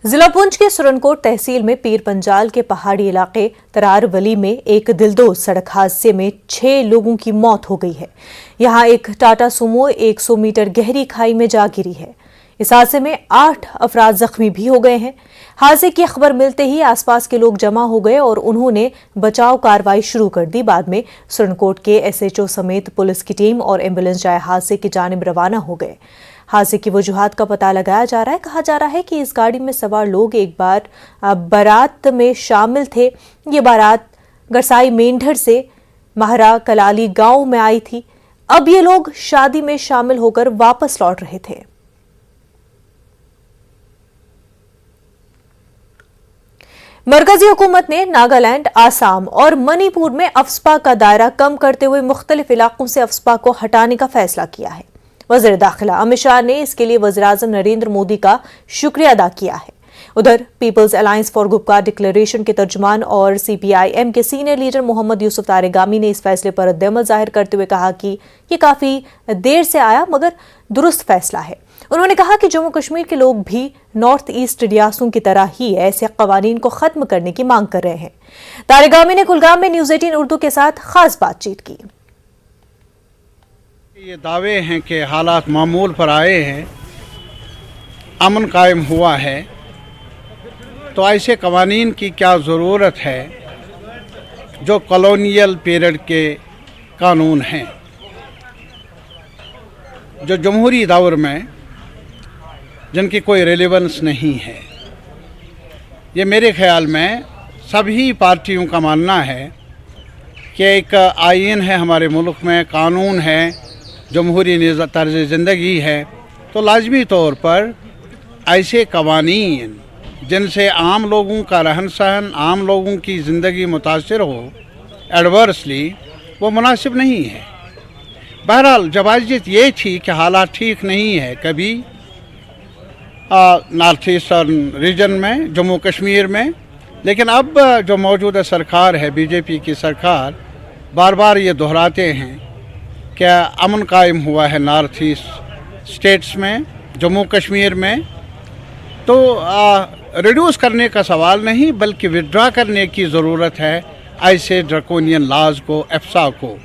ضلع پونچھ کے سرنکوٹ تحصیل میں پیر پنجال کے پہاڑی علاقے ترار ولی میں ایک دلدوز سڑک حادثے میں 6 لوگوں کی موت ہو گئی ہے۔ یہاں ایک ٹاٹا سومو 100 میٹر گہری کھائی میں جا گری ہے۔ اس حادثے میں 8 افراد زخمی بھی ہو گئے ہیں۔ حادثے کی خبر ملتے ہی آس پاس کے لوگ جمع ہو گئے اور انہوں نے بچاؤ کارروائی شروع کر دی۔ بعد میں سرنکوٹ کے SHO سمیت پولیس کی ٹیم اور ایمبولینس جائے حادثے کی جانب روانہ ہو گئے۔ حادثے کی وجوہات کا پتہ لگایا جا رہا ہے۔ کہا جا رہا ہے کہ اس گاڑی میں سوار لوگ ایک بار بارات میں شامل تھے۔ یہ بارات گرسائی مینڈھر سے مہرا کلالی گاؤں میں آئی تھی۔ اب یہ لوگ شادی میں شامل ہو کر واپس لوٹ رہے تھے۔ مرکزی حکومت نے ناگالینڈ، آسام اور منی پور میں افسپا کا دائرہ کم کرتے ہوئے مختلف علاقوں سے افسپا کو ہٹانے کا فیصلہ کیا ہے۔ وزیر داخلہ امت شاہ نے اس کے لیے وزیر اعظم نریندر مودی کا شکریہ ادا کیا ہے۔ ادھر پیپلز الائنس فار گپکا ڈکلیریشن کے ترجمان اور CPIM کے سینئر لیڈر محمد یوسف تارگامی نے اس فیصلے پر رد عمل ظاہر کرتے ہوئے کہا کہ یہ کافی دیر سے آیا مگر درست فیصلہ ہے۔ انہوں نے کہا کہ جموں کشمیر کے لوگ بھی نارتھ ایسٹ ریاستوں کی طرح ہی ایسے قوانین کو ختم کرنے کی مانگ کر رہے ہیں۔ تارگامی نے کلگام میں نیوز 18 اردو کے ساتھ خاص بات چیت کی۔ یہ دعوے ہیں کہ حالات معمول پر آئے ہیں، امن قائم ہوا ہے، تو ایسے قوانین کی کیا ضرورت ہے جو کالونیل پیریڈ کے قانون ہیں، جو جمہوری دور میں جن کی کوئی ریلیونس نہیں ہے۔ یہ میرے خیال میں سبھی پارٹیوں کا ماننا ہے کہ ایک آئین ہے ہمارے ملک میں، قانون ہے، جمہوری طرز زندگی ہے، تو لازمی طور پر ایسے قوانین جن سے عام لوگوں کا رہن سہن، عام لوگوں کی زندگی متاثر ہو ایڈورسلی، وہ مناسب نہیں ہے۔ بہرحال جوازیت یہ تھی کہ حالات ٹھیک نہیں ہے کبھی نارتھ ایسٹرن ریجن میں، جموں کشمیر میں، لیکن اب جو موجودہ سرکار ہے BJP کی سرکار، بار بار یہ دہراتے ہیں کہ امن قائم ہوا ہے نارتھ ایسٹ اسٹیٹس میں، جموں کشمیر میں، تو ریڈیوس کرنے کا سوال نہیں بلکہ وڈرا کرنے کی ضرورت ہے ایسے ڈرکونین لاز کو، افسا کو۔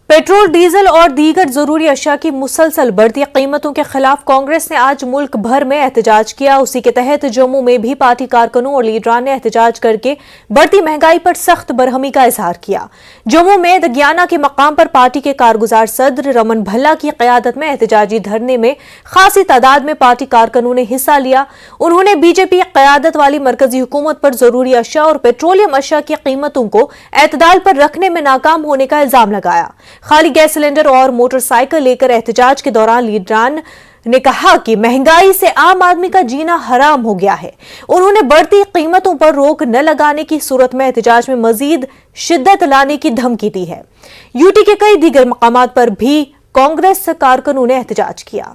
پیٹرول، ڈیزل اور دیگر ضروری اشیاء کی مسلسل بڑھتی قیمتوں کے خلاف کانگریس نے آج ملک بھر میں احتجاج کیا۔ اسی کے تحت جموں میں بھی پارٹی کارکنوں اور لیڈران نے احتجاج کر کے بڑھتی مہنگائی پر سخت برہمی کا اظہار کیا۔ جموں میں دگیانہ کے مقام پر پارٹی کے کارگزار صدر رمن بھلا کی قیادت میں احتجاجی دھرنے میں خاصی تعداد میں پارٹی کارکنوں نے حصہ لیا۔ انہوں نے BJP قیادت والی مرکزی حکومت پر ضروری اشیاء اور پیٹرولیم اشیاء کی قیمتوں کو اعتدال پر رکھنے میں ناکام ہونے کا الزام لگایا۔ خالی گیس سلنڈر اور موٹر سائیکل لے کر احتجاج کے دوران لیڈران نے کہا کہ مہنگائی سے عام آدمی کا جینا حرام ہو گیا ہے۔ انہوں نے بڑھتی قیمتوں پر روک نہ لگانے کی صورت میں احتجاج میں مزید شدت لانے کی دھمکی دی ہے۔ UT کے کئی دیگر مقامات پر بھی کانگریس کارکنوں نے احتجاج کیا۔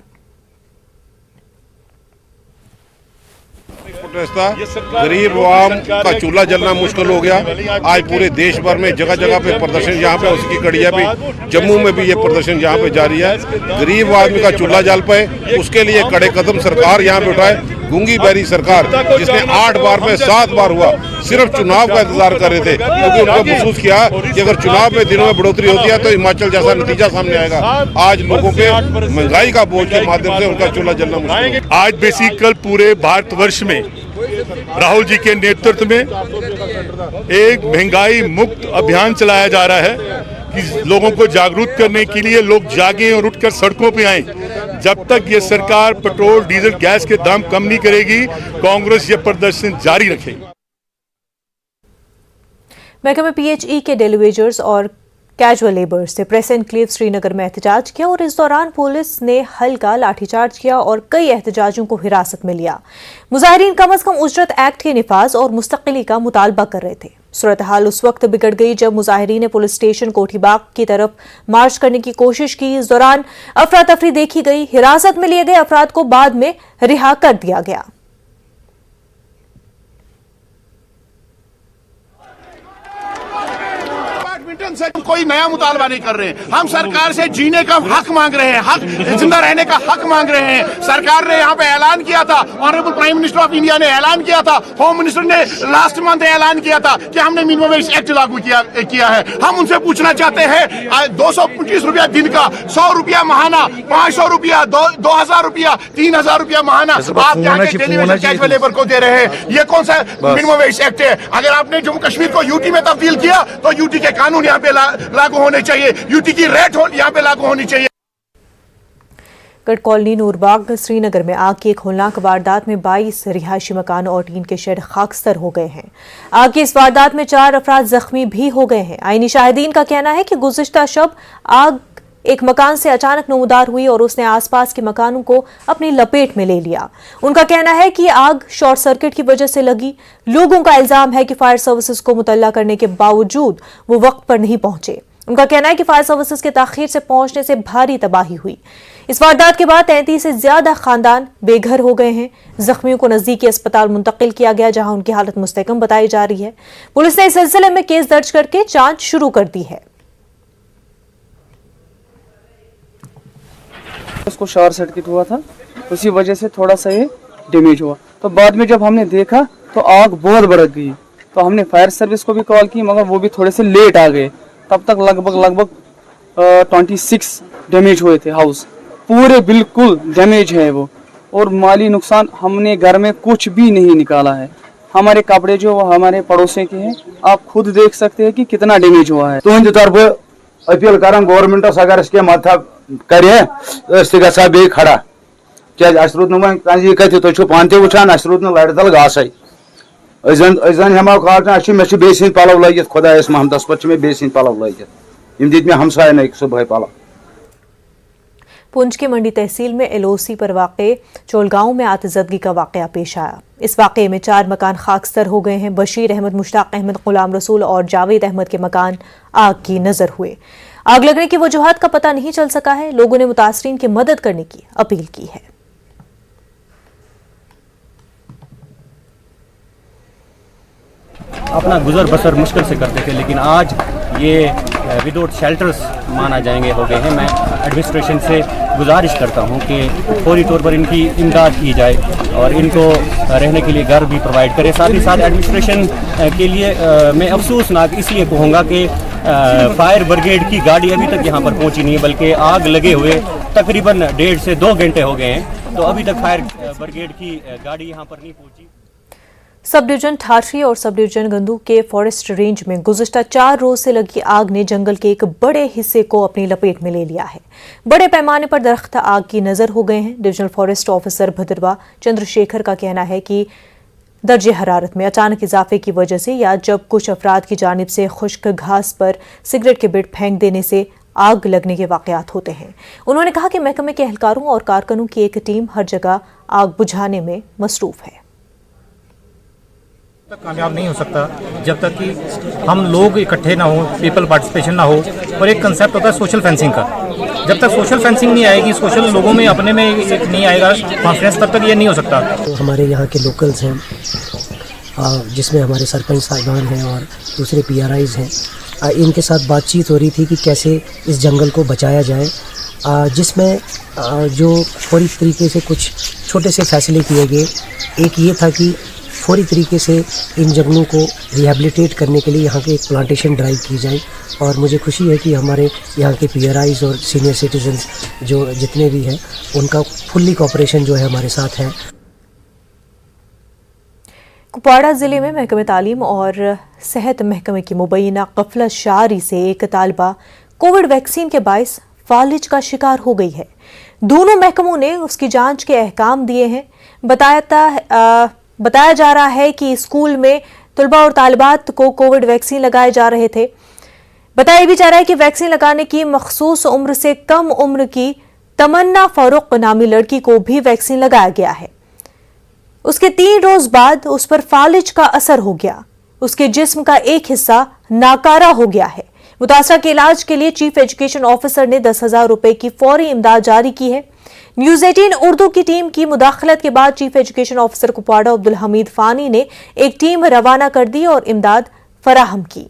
غریب عوام کا چولہا جلنا مشکل ہو گیا۔ آج پورے دیش بھر میں جگہ جگہ پہ پردرشن، یہاں پہ اس کی کڑیاں بھی، جموں میں بھی یہ پردرشن یہاں پہ جاری ہے۔ غریب آدمی کا چولہا جل پائے اس کے لیے کڑے قدم سرکار یہاں پہ اٹھائے۔ گونگی بیری سرکار جس نے 8 بار میں 7 بار ہوا، صرف چناؤ کا انتظار کر رہے تھے، کیونکہ ان کو محسوس کیا کہ اگر چناؤ میں دنوں میں بڑھوتری ہوتی ہے تو ہماچل جیسا نتیجہ سامنے آئے گا۔ آج لوگوں پہ مہنگائی کا بوجھ کے مادھیم سے ان کا چولہا جلنا مشکل ہے۔ آج بیسیکل پورے بھارت ورش میں راہل جی کے نیترتو میں ایک مہنگائی مکت ابھیان چلایا جا رہا ہے کہ لوگوں کو جاگروک کرنے کے لیے لوگ جاگیں اور اٹھ کر سڑکوں پہ آئیں۔ جب تک یہ سرکار پیٹرول، ڈیزل، گیس کے دام کم نہیں کرے گی، کانگریس یہ پردرشن جاری رکھے گی۔ محکمہ PHE کے ڈیلی ویجرز اور کیجول لیبرز سے پریس انکلیو سری نگر میں احتجاج کیا اور اس دوران پولیس نے ہلکا لاٹھی چارج کیا اور کئی احتجاجیوں کو حراست میں لیا۔ مظاہرین کم از کم اجرت ایکٹ کے نفاذ اور مستقلی کا مطالبہ کر رہے تھے۔ صورتحال اس وقت بگڑ گئی جب مظاہرین نے پولیس اسٹیشن کوٹھی باغ کی طرف مارچ کرنے کی کوشش کی۔ اس دوران افراتفری دیکھی گئی۔ حراست میں لیے گئے افراد کو بعد میں رہا کر دیا گیا۔ पैटर्न से कोई नया मुतालबा नहीं कर रहे हैं। हम सरकार से जीने का हक मांग रहे हैं, हक जिंदा रहने का हक मांग रहे हैं। सरकार ने यहाँ पे ऐलान किया था, honourable prime minister of India ने ऐलान किया था, होम मिनिस्टर ने लास्ट मंथ ऐलान किया था कि हमने मिनिमम वेज एक्ट लागू किया है। हम उनसे पूछना चाहते हैं 225 रुपया दिन का, 100 रुपया महाना, 500 रुपया, 2000 रुपया, 3000 रुपया महाना आप यहाँ के टेलीविजन कैजुअल लेबर को दे रहे हैं। ये कौन सा मिनिमम वेज एक्ट है? अगर आपने जम्मू कश्मीर को यूटी में तब्दील किया तो यूटी के कानून यहाँ पे लागू होने चाहिए, यूटी की रेट यहाँ पे लागू होनी चाहिए। गढ़ कॉलोनी नूरबाग श्रीनगर में आग की एक होलनाक वारदात में 22 रिहायशी मकान और टीन के शेड खाकस्तर हो गए हैं। आग की इस वारदात में 4 अफराद जख्मी भी हो गए हैं। आईनी शाहिदीन का कहना है कि गुज़िश्ता शब आग एक मकान से अचानक नमूदार हुई और उसने आसपास के मकानों को अपनी लपेट में ले लिया। उनका कहना है कि आग शॉर्ट सर्किट की वजह से लगी। लोगों का इल्जाम है कि फायर सर्विसेज को मुतल्ला करने के बावजूद वो वक्त पर नहीं पहुंचे। उनका कहना है कि फायर सर्विसेज के ताखीर से पहुंचने से भारी तबाही हुई। इस वारदात के बाद 33 से ज्यादा खानदान बेघर हो गए हैं। जख्मियों को नजदीकी अस्पताल मुंतकिल किया गया, जहां उनकी हालत मुस्तहकम बताई जा रही है। पुलिस ने इस सिलसिले में केस दर्ज करके जांच शुरू कर दी है। उसको शॉर्ट सर्किट हुआ था, उसी वजह से थोड़ा सा ये डैमेज हुआ। तो बाद में जब हमने देखा तो आग बहुत भड़क गई, तो हमने फायर सर्विस को भी कॉल की, मगर वो भी थोड़े से लेट आ गए। तब तक लगभग 26 डैमेज हुए थे, हाउस पूरे बिल्कुल डैमेज है वो। और माली नुकसान हमने घर में कुछ भी नहीं निकाला है। हमारे कपड़े जो हमारे पड़ोसी के हैं, आप खुद देख सकते हैं कि कितना डैमेज हुआ है। तुहंद तरफ अपील करान गवर्नमेंटस अगर इसके मत करे बे खड़ा क्या रूद नी कत तुम पान वुचान रूद लड़ तल घास अन हेमो काटन मे बे सद पलव लगित खुदायस महमदस पे मे बे सद पलव लगित यम दित मे हमसायन एक सुबह पलव। पुंछ की मंडी तहसील में एलओसी पर वाक़े चोलगांव में आतिज़दगी का वाक़या पेश आया। इस वाक़े में 4 मकान खाकस्तर हो गए हैं। बशीर अहमद, मुश्ताक अहमद, गुलाम रसूल और जावेद अहमद के मकान आग की नजर हुए। आग लगने की वजूहात का पता नहीं चल सका है। लोगों ने मुतासरीन की मदद करने की अपील की है। अपना गुजर बसर मुश्किल से करते थे, लेकिन आज ये विदाउट शेल्टर्स माना जाएंगे हो गए हैं। मैं एडमिनिस्ट्रेशन से गुजारिश करता हूं कि फौरी तौर पर इनकी इमदाद की जाए और इनको रहने के लिए घर भी प्रोवाइड करें। साथ ही साथ एडमिनिस्ट्रेशन के लिए मैं अफसोसनाक इसलिए कहूँगा कि फायर ब्रिगेड की गाड़ी अभी तक यहाँ पर पहुँची नहीं है, बल्कि आग लगे हुए तकरीबन 1.5 से 2 घंटे हो गए हैं, तो अभी तक फायर ब्रिगेड की गाड़ी यहाँ पर नहीं पहुँची। सब डिवीजन ठाठरी और सब डिवीजन गंदू के फॉरेस्ट रेंज में गुज़िश्ता 4 रोज से लगी आग ने जंगल के एक बड़े हिस्से को अपनी लपेट में ले लिया है। बड़े पैमाने पर दरख्त आग की नजर हो गए हैं। डिविजनल फॉरेस्ट ऑफिसर भद्रवा चंद्रशेखर का कहना है कि दर्जे हरारत में अचानक इजाफे की वजह से या जब कुछ अफराद की जानिब से खुश्क घास पर सिगरेट के बिट फेंक देने से आग लगने के वाकयात होते हैं। उन्होंने कहा कि महकमे के एहलकारों और कारकुनों की एक टीम हर जगह आग बुझाने में मसरूफ है। कामयाब नहीं हो सकता जब तक कि हम लोग इकट्ठे ना हो, पीपल पार्टिसिपेशन ना हो। और एक कंसेप्ट होता है सोशल फेंसिंग का। जब तक सोशल फेंसिंग नहीं आएगी, सोशल लोगों में अपने में नहीं आएगा कॉन्फिडेंस, तब तक ये नहीं हो सकता। तो हमारे यहाँ के लोकल्स हैं, जिसमें हमारे सरपंच साहिबान हैं और दूसरे PRIs हैं, इनके साथ बातचीत हो रही थी कि कैसे इस जंगल को बचाया जाए, जिसमें जो फौरी तरीके से कुछ छोटे से फैसले किए गए। एक ये था कि फौरी तरीके से इन जंगलों को रिहेबिलिटेट करने के लिए यहाँ के एक प्लांटेशन ड्राइव की जाए। और मुझे खुशी है कि हमारे यहाँ के PRIs और सीनियर सिटीजन्स जो जितने भी हैं, उनका फुल्ली कोऑपरेशन जो है हमारे साथ है। कुपवाड़ा जिले में महकमे तालीम और सेहत महकमे की मुबैना गफलत शारी से एक तालिबा कोविड वैक्सीन के बाइस फालिज का शिकार हो गई है। दोनों महकमों ने उसकी जांच के अहकाम दिए हैं। बताया जा रहा है कि स्कूल में तलबा और तालिबात को कोविड वैक्सीन लगाए जा रहे थे। बताया भी जा रहा है कि वैक्सीन लगाने की मखसूस उम्र से कम उम्र की तमन्ना फारूक नामी लड़की को भी वैक्सीन लगाया गया है। उसके 3 रोज बाद उस पर फालिज का असर हो गया। उसके जिस्म का एक हिस्सा नाकारा हो गया है। मुतासरा के इलाज के लिए चीफ एजुकेशन ऑफिसर ने 10,000 रुपए की फौरी इमदाद जारी की है। न्यूज़ 18 उर्दू की टीम की मुदाखलत के बाद chief education officer Kupwara Abdul Hamid Fani ने एक टीम रवाना कर दी और इमदाद फराहम की।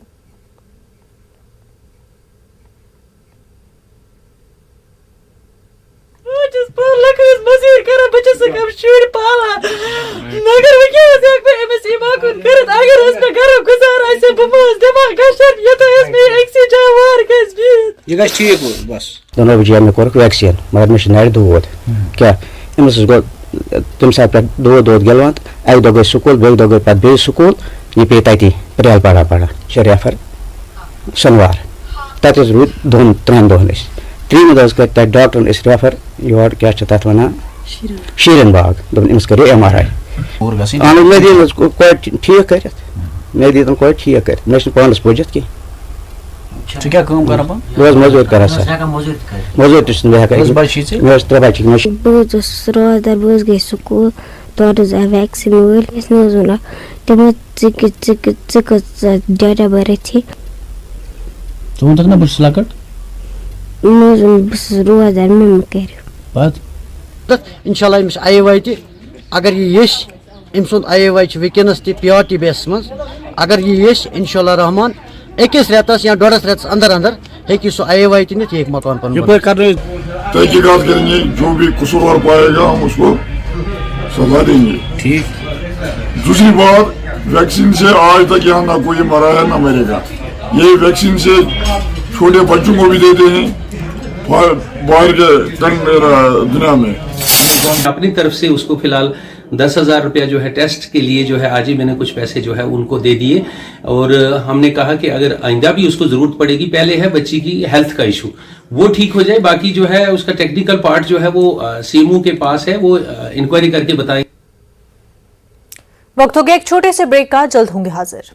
ये गस ठीक बस दोनों बजे में कोर वैक्सीन मगर मे नर दूध क्या अमिस गो तम सात पे दूध गलवान एक दो गई स्कूल बे दो गई पे बे स्कूल ये पे तती प्रियल पड़ा शरियाफर शनिवार तत रूद दोन त्रेन दोन त्रीन दोस कर डॉक्टर इस रेफर योर क्या तथ वन शीरन बाग दोस कर MRI मे दी ठीक कर मे दी कोई ठीक कर मे पानस बोजित की क्या काम कर रोज मजूर कर सर मजूर तो मैं त्रे बच्चे रोजर बस गई स्कूल तौर वैक्सीन वल तम डेटा बर थी तक ना बस लकट बस रोजर मम कर इंशाल्लाह अमिस आई वाई अगर ये यश अम सुंद आई वाई वनस PRT बेस मज अगर ये यश इंशाल्लाह रहमान अकिस रेतस या डोड़स रेतस अंदर अंदर हेकि सो आई वाई नीत एक मकान पर तहकीकात करेंगे, जो भी कसूरवार पाएगा हम उसको सजा देंगे। ठीक। दूसरी बात, वैक्सीन से आज तक यहाँ ना कोई मरा है ना मरेगा। ये वैक्सीन से छोटे बच्चों को भी देते हैं बाहर के दुनिया में। अपनी तरफ से उसको फिलहाल 10,000 रुपया जो है टेस्ट के लिए जो है आज ही मैंने कुछ पैसे जो है उनको दे दिए और हमने कहा कि अगर आइंदा भी उसको जरूरत पड़ेगी, पहले है बच्ची की हेल्थ का इशू, वो ठीक हो जाए, बाकी जो है उसका टेक्निकल पार्ट जो है वो CMO के पास है, वो इंक्वायरी करके बताएंगे। वक्त हो गया एक छोटे से ब्रेक का, जल्द होंगे हाजिर।